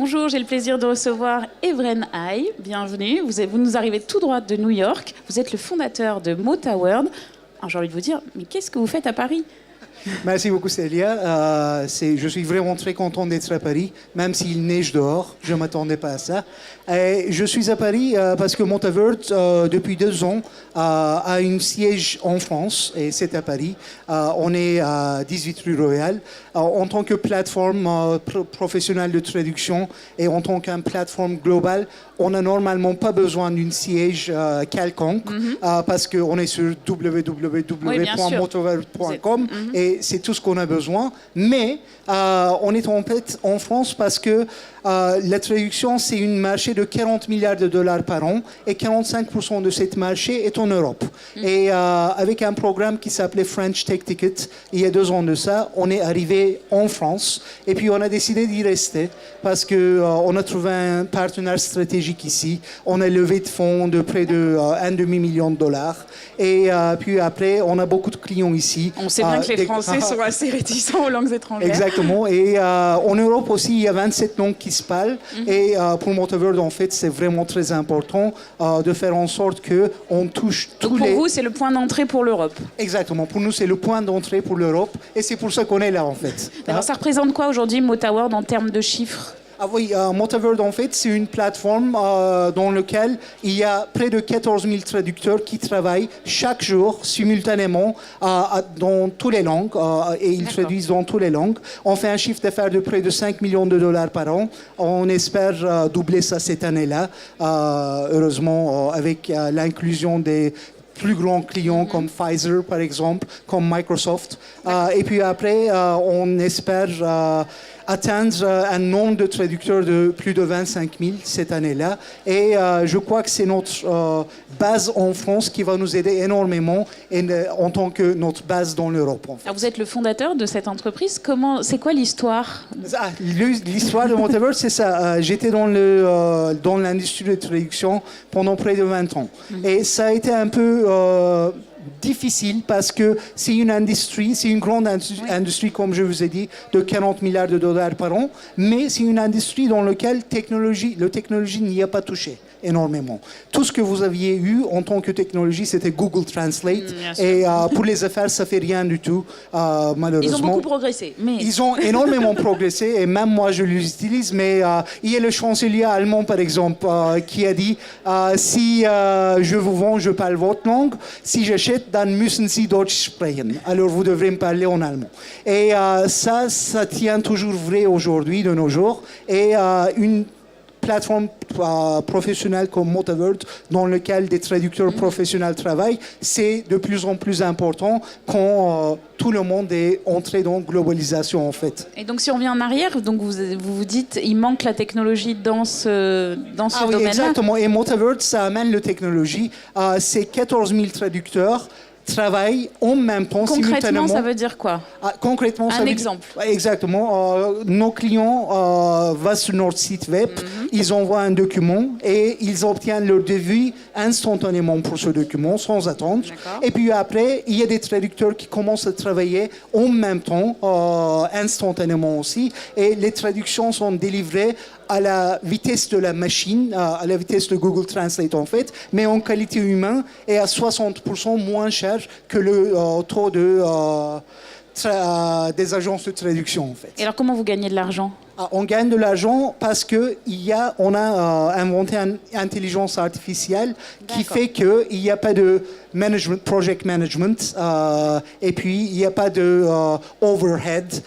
Bonjour, j'ai le plaisir de recevoir Evren Hai. Bienvenue. Vous nous arrivez tout droit de New York. Vous êtes le fondateur de MotaWorld. Alors j'ai envie de vous dire, mais qu'est-ce que vous faites à Paris ? Merci beaucoup Célia. Je suis vraiment très content d'être à Paris, même s'il neige dehors. Je ne m'attendais pas à ça. Et je suis à Paris parce que MotaWorld, depuis 2 ans, a un siège en France, et c'est à Paris. On est à 18 rue Royale. En tant que plateforme professionnelle de traduction et en tant qu'une plateforme globale, on n'a normalement pas besoin d'un siège quelconque parce qu'on est sur www.motaworld.com et c'est tout ce qu'on a besoin. Mais on est en fait en France parce que la traduction, c'est un marché de 40 milliards de dollars par an et 45% de ce marché est en Europe. Et avec un programme qui s'appelait French Tech Ticket, il y a 2 ans de ça, on est arrivé en France et puis on a décidé d'y rester parce qu'on a trouvé un partenaire stratégique ici. On a levé de fonds de près de $1,5 million. Et puis après, on a beaucoup de clients ici. On sait bien que les Français sont assez réticents aux langues étrangères. Exactement. Et en Europe aussi, il y a 27 langues qui se parlent. Et pour MotaWorld, en fait, c'est vraiment très important de faire en sorte qu'on touche tous les... Pour vous, c'est le point d'entrée pour l'Europe. Exactement. Pour nous, c'est le point d'entrée pour l'Europe. Et c'est pour ça qu'on est là, en fait. Alors, ça représente quoi aujourd'hui, MotaWorld, en termes de chiffres ? Ah oui, MotaWorld, en fait, c'est une plateforme dans laquelle il y a près de 14 000 traducteurs qui travaillent chaque jour, simultanément, dans toutes les langues, et ils traduisent dans toutes les langues. On fait un chiffre d'affaires de près de $5 millions par an. On espère doubler ça cette année-là, heureusement, avec l'inclusion des plus grands clients comme Pfizer, par exemple, comme Microsoft. Et puis après, on espère atteindre un nombre de traducteurs de plus de 25 000 cette année-là. Et je crois que c'est notre base en France qui va nous aider énormément en tant que notre base dans l'Europe. En fait. Alors vous êtes le fondateur de cette entreprise. C'est quoi l'histoire ? L'histoire de MotaWorld, c'est ça. J'étais dans l'industrie de traduction pendant près de 20 ans. Et ça a été un peu... difficile parce que c'est une industrie, c'est une grande industrie, comme je vous ai dit, de 40 milliards de dollars par an, mais c'est une industrie dans laquelle la technologie n'y a pas touché énormément. Tout ce que vous aviez eu en tant que technologie, c'était Google Translate, et pour les affaires, ça fait rien du tout, malheureusement. Ils ont beaucoup progressé. Mais... Ils ont énormément progressé, et même moi, je les utilise, mais il y a le chancelier allemand, par exemple, qui a dit si je vous vends, je parle votre langue, si j'achète, dann müssen Sie Deutsch sprechen. Alors vous devrez me parler en allemand. Et ça tient toujours vrai aujourd'hui, de nos jours. Et une plateforme professionnelle comme MotaWorld, dans laquelle des traducteurs professionnels travaillent, c'est de plus en plus important quand tout le monde est entré dans la globalisation, en fait. Et donc, si on revient en arrière, donc vous dites il manque la technologie dans ce domaine-là. Oui, exactement. Et MotaWorld, ça amène la technologie. C'est 14 000 traducteurs travaillent en même temps, simultanément. Concrètement, ça veut dire quoi ? Concrètement, ça un veut exemple. Exactement. Nos clients vont sur notre site web, ils envoient un document et ils obtiennent leur devis instantanément pour ce document, sans attendre. Et puis après, il y a des traducteurs qui commencent à travailler en même temps, instantanément aussi. Et les traductions sont délivrées à la vitesse de la machine, à la vitesse de Google Translate en fait, mais en qualité humaine et à 60% moins cher que le taux des agences de traduction en fait. Et alors comment vous gagnez de l'argent ? On gagne de l'argent parce qu'on a inventé une intelligence artificielle qui fait qu'il n'y a pas de project management, et puis il n'y a pas de overhead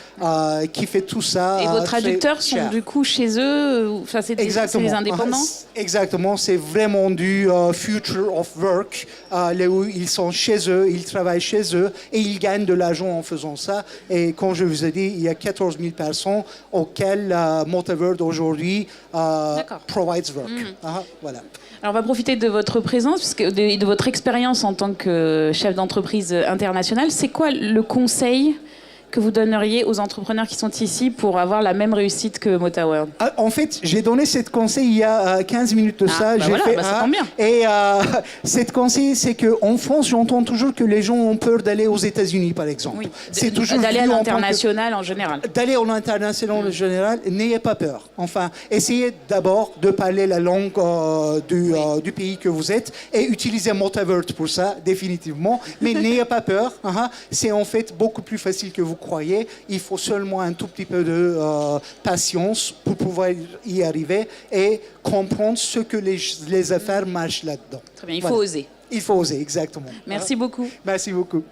qui fait tout ça. Et vos traducteurs sont du coup chez eux, enfin c'est des indépendants ? Exactement, c'est vraiment du future of work, là où ils sont chez eux, ils travaillent chez eux et ils gagnent de l'argent en faisant ça. Et comme je vous ai dit, il y a 14 000 personnes auxquelles MotaWorld aujourd'hui provides work. Voilà. Alors on va profiter de votre présence et de votre expérience en tant que chef d'entreprise internationale. C'est quoi le conseil que vous donneriez aux entrepreneurs qui sont ici pour avoir la même réussite que MotaWorld? En fait, j'ai donné cette conseil il y a 15 minutes de ça. Bah voilà, ça tombe bien. Et cette conseil, c'est qu'en France, j'entends toujours que les gens ont peur d'aller aux États-Unis, par exemple. Oui. C'est toujours D'aller à vu en tant l'international en général. D'aller en international en général, n'ayez pas peur. Enfin, essayez d'abord de parler la langue du pays que vous êtes et utilisez MotaWorld pour ça, définitivement. Mais n'ayez pas peur. C'est en fait beaucoup plus facile que vous croyez. Il faut seulement un tout petit peu de patience pour pouvoir y arriver et comprendre ce que les affaires marchent là-dedans. Très bien, il faut oser. Il faut oser, exactement. Merci beaucoup. Merci beaucoup.